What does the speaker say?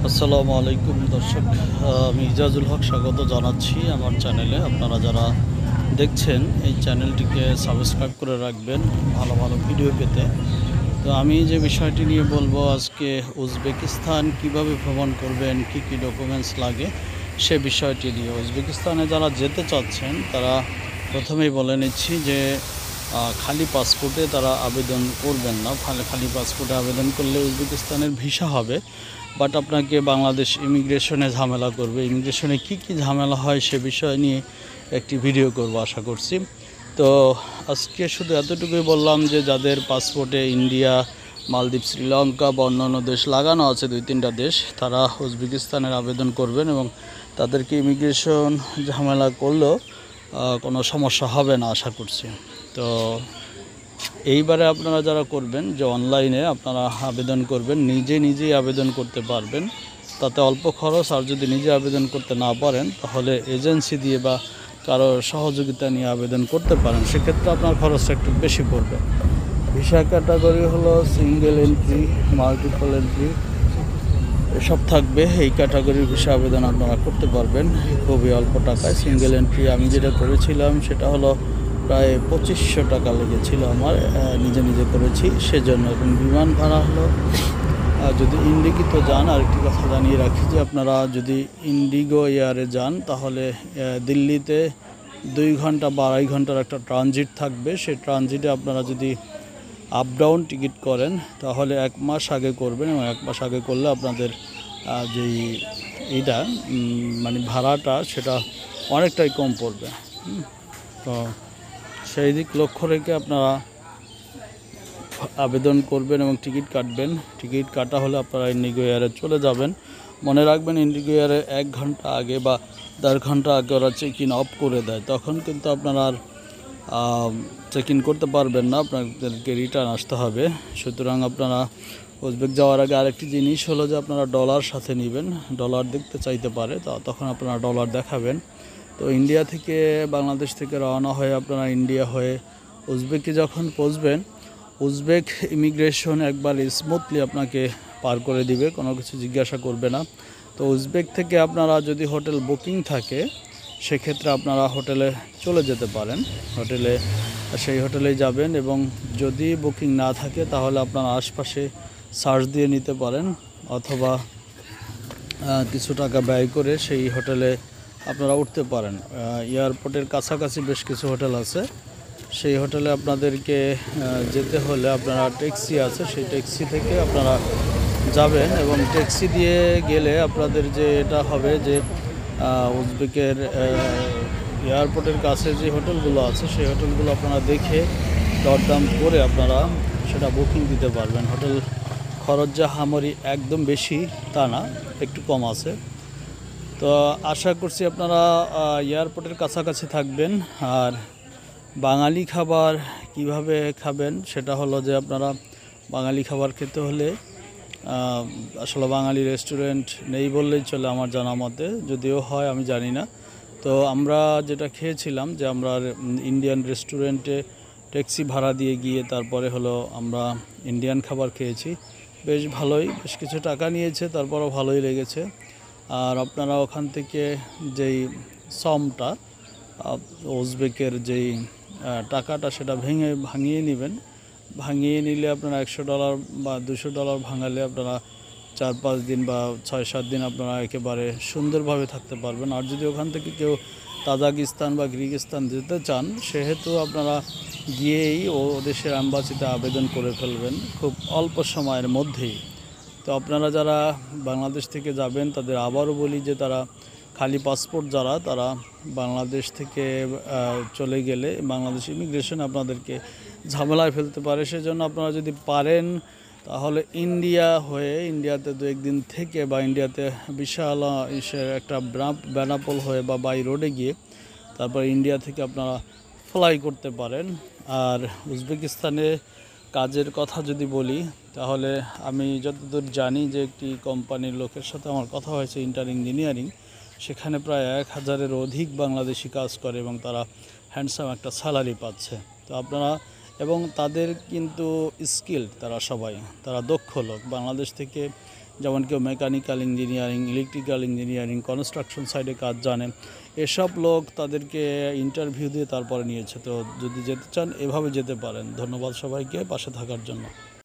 আসসালামু আলাইকুম দর্শক, আমি ইজাজুল হক স্বাগত জানাচ্ছি আমার চ্যানেলে। আপনারা যারা দেখছেন এই চ্যানেলটিকে সাবস্ক্রাইব করে রাখবেন ভালো ভালো ভিডিও পেতে। তো আমি যে বিষয়টি নিয়ে বলবো আজকে, উজবেকিস্তান কিভাবে ভ্রমণ করবেন, কি কি ডকুমেন্টস লাগে সে বিষয়টি নিয়ে। উজবেকিস্তানে যারা যেতে চাচ্ছেন তারা প্রথমেই বলে নিচ্ছি যে খালি পাসপোর্টে তারা আবেদন করবেন না। খালি পাসপোর্টে আবেদন করলে উজবেকিস্তানের ভিসা হবে, বাট আপনাকে বাংলাদেশ ইমিগ্রেশনে ঝামেলা করবে। ইমিগ্রেশনে কি কি ঝামেলা হয় সে বিষয় নিয়ে একটি ভিডিও করব আশা করছি। তো আজকে শুধু এতটুকুই বললাম যে যাদের পাসপোর্টে ইন্ডিয়া, মালদ্বীপ, শ্রীলঙ্কা বা অন্যান্য দেশ লাগানো আছে, 2-3টা দেশ, তারা উজবেকিস্তানের আবেদন করবেন এবং তাদেরকে ইমিগ্রেশন ঝামেলা করলেও কোনো সমস্যা হবে না আশা করছি। তো এইবারে আপনারা যারা করবেন যে অনলাইনে আপনারা আবেদন করবেন, নিজেই আবেদন করতে পারবেন, তাতে অল্প খরচ। আর যদি নিজে আবেদন করতে না পারেন তাহলে এজেন্সি দিয়ে বা কারো সহযোগিতা নিয়ে আবেদন করতে পারেন, সেক্ষেত্রে আপনার খরচটা একটু বেশি পড়বে। ভিসা ক্যাটাগরি হলো সিঙ্গেল এন্ট্রি, মাল্টিপল এন্ট্রি এসব থাকবে। এই ক্যাটাগরির ভিসা আবেদন আপনারা করতে পারবেন খুবই অল্প টাকায়। সিঙ্গেল এন্ট্রি আমি যেটা করেছিলাম সেটা হলো প্রায় 2500 টাকা লেগেছিল আমার, নিজে করেছি সেজন্য। এবং বিমান ভাড়া হলো, যদি ইন্ডিগোতে যান, আরেকটি কথা জানিয়ে রাখি যে আপনারা যদি ইন্ডিগো এয়ারে যান তাহলে দিল্লিতে 2 ঘন্টা বা 2.5 ঘন্টার একটা ট্রানজিট থাকবে। সেই ট্রানজিটে আপনারা যদি আপ ডাউন টিকিট করেন তাহলে 1 মাস আগে করবেন, এবং 1 মাস আগে করলে আপনাদের যেই এইটা মানে ভাড়াটা সেটা অনেকটাই কম পড়বে। তো সেই দিক লক্ষ্য রেখে আপনারা আবেদন করবেন এবং টিকিট কাটবেন। টিকিট কাটা হলে আপনারা ইন্ডিগো এয়ারে চলে যাবেন। মনে রাখবেন, ইন্ডিগো এয়ারে 1 ঘন্টা আগে বা 1.5 ঘন্টা আগে ওরা চেক ইন অফ করে দেয়, তখন কিন্তু আপনারা আর চেক ইন করতে পারবেন না, আপনাদেরকে রিটার্ন আসতে হবে। সুতরাং আপনারা উজবেক যাওয়ার আগে আরেকটি জিনিস হলো যে আপনারা ডলার সাথে নেবেন। ডলার দেখতে চাইতে পারে, তখন আপনারা ডলার দেখাবেন। তো ইন্ডিয়া থেকে, বাংলাদেশ থেকে রওনা হয়ে আপনারা ইন্ডিয়া হয়ে উজবেকে যখন পৌঁছবেন, উজবেক ইমিগ্রেশন একবার স্মুথলি আপনাকে পার করে দিবে, কোনো কিছু জিজ্ঞাসা করবে না। তো উজবেক থেকে আপনারা যদি হোটেল বুকিং থাকে সেক্ষেত্রে আপনারা হোটেলে চলে যেতে পারেন, সেই হোটেলেই যাবেন। এবং যদি বুকিং না থাকে তাহলে আপনারা আশপাশে সার্চ দিয়ে নিতে পারেন, অথবা কিছু টাকা ব্যয় করে সেই হোটেলে আপনারা উঠতে পারেন। এয়ারপোর্টের কাছাকাছি বেশ কিছু হোটেল আছে, সেই হোটেলে আপনাদেরকে যেতে হলে আপনারা ট্যাক্সি আছে, সেই ট্যাক্সি থেকে আপনারা যাবেন। এবং ট্যাক্সি দিয়ে গেলে আপনাদের যে এটা হবে যে উজবেকের এয়ারপোর্টের কাছে যে হোটেলগুলো আছে সেই হোটেলগুলো আপনারা দেখে দরদাম করে আপনারা সেটা বুকিং দিতে পারবেন। হোটেল খরচ যে হামারি একদম বেশি তা না, একটু কম আছে। তো আশা করছি আপনারা এয়ারপোর্টের কাছাকাছি থাকবেন। আর বাঙালি খাবার কিভাবে খাবেন সেটা হলো যে আপনারা বাঙালি খাবার খেতে হলে আসলে বাঙালি রেস্টুরেন্ট নেই বললেই চলে আমার জানা মতে, যদিও হয় আমি জানি না। তো আমরা যেটা খেয়েছিলাম যে আমরা ইন্ডিয়ান রেস্টুরেন্টে ট্যাক্সি ভাড়া দিয়ে গিয়ে তারপরে হলো আমরা ইন্ডিয়ান খাবার খেয়েছি, বেশ ভালোই, বেশ কিছু টাকা নিয়েছে, তারপরও ভালোই লেগেছে। আর আপনারা ওখান থেকে যেই সমটা, উজবেকের যেই টাকাটা সেটা ভাঙিয়ে নেবেন। ভাঙিয়ে নিলে আপনারা $100 বা $200 ভাঙালে আপনারা 4-5 দিন বা 6-7 দিন আপনারা একেবারে সুন্দরভাবে থাকতে পারবেন। আর যদি ওখান থেকে কেউ তাজিকিস্তান বা কিরগিজস্তান যেতে চান, সেহেতু আপনারা গিয়েই ও দেশের অ্যাম্বাসিতে আবেদন করে ফেলবেন খুব অল্প সময়ের মধ্যেই। তো আপনারা যারা বাংলাদেশ থেকে যাবেন তাদের আবারও বলি যে তারা খালি পাসপোর্ট যারা, তারা বাংলাদেশ থেকে চলে গেলে বাংলাদেশ ইমিগ্রেশন আপনাদেরকে ঝামেলায় ফেলতে পারে। সেজন্য আপনারা যদি পারেন তাহলে ইন্ডিয়া হয়ে ইন্ডিয়াতে 2-1 দিন থেকে, বা ইন্ডিয়াতে বিশাল একটা বেনাপোল হয়ে বা বাই রোডে গিয়ে তারপর ইন্ডিয়া থেকে আপনারা ফ্লাই করতে পারেন। আর উজবেকিস্তানে কাজের কথা যদি বলি তাহলে আমি যতদূর জানি যে একটি কোম্পানির লোকের সাথে আমার কথা হয়েছে, ইন্টার ইঞ্জিনিয়ারিং, সেখানে প্রায় 1000-এর অধিক বাংলাদেশি কাজ করে এবং তারা হ্যান্ডসাম একটা স্যালারি পাচ্ছে। তো আপনারা, এবং তাদের কিন্তু স্কিল, তারা সবাই, তারা দক্ষ লোক। বাংলাদেশ থেকে যেমন কেউ mechanical engineering, electrical engineering, construction সাইডে কাজ জানেন, এসব লোক তাদেরকে ইন্টারভিউ দিয়ে তারপরে নিয়েছে। তো যদি যেতে চান এভাবে যেতে পারেন। ধন্যবাদ সবাইকে পাশে থাকার জন্য।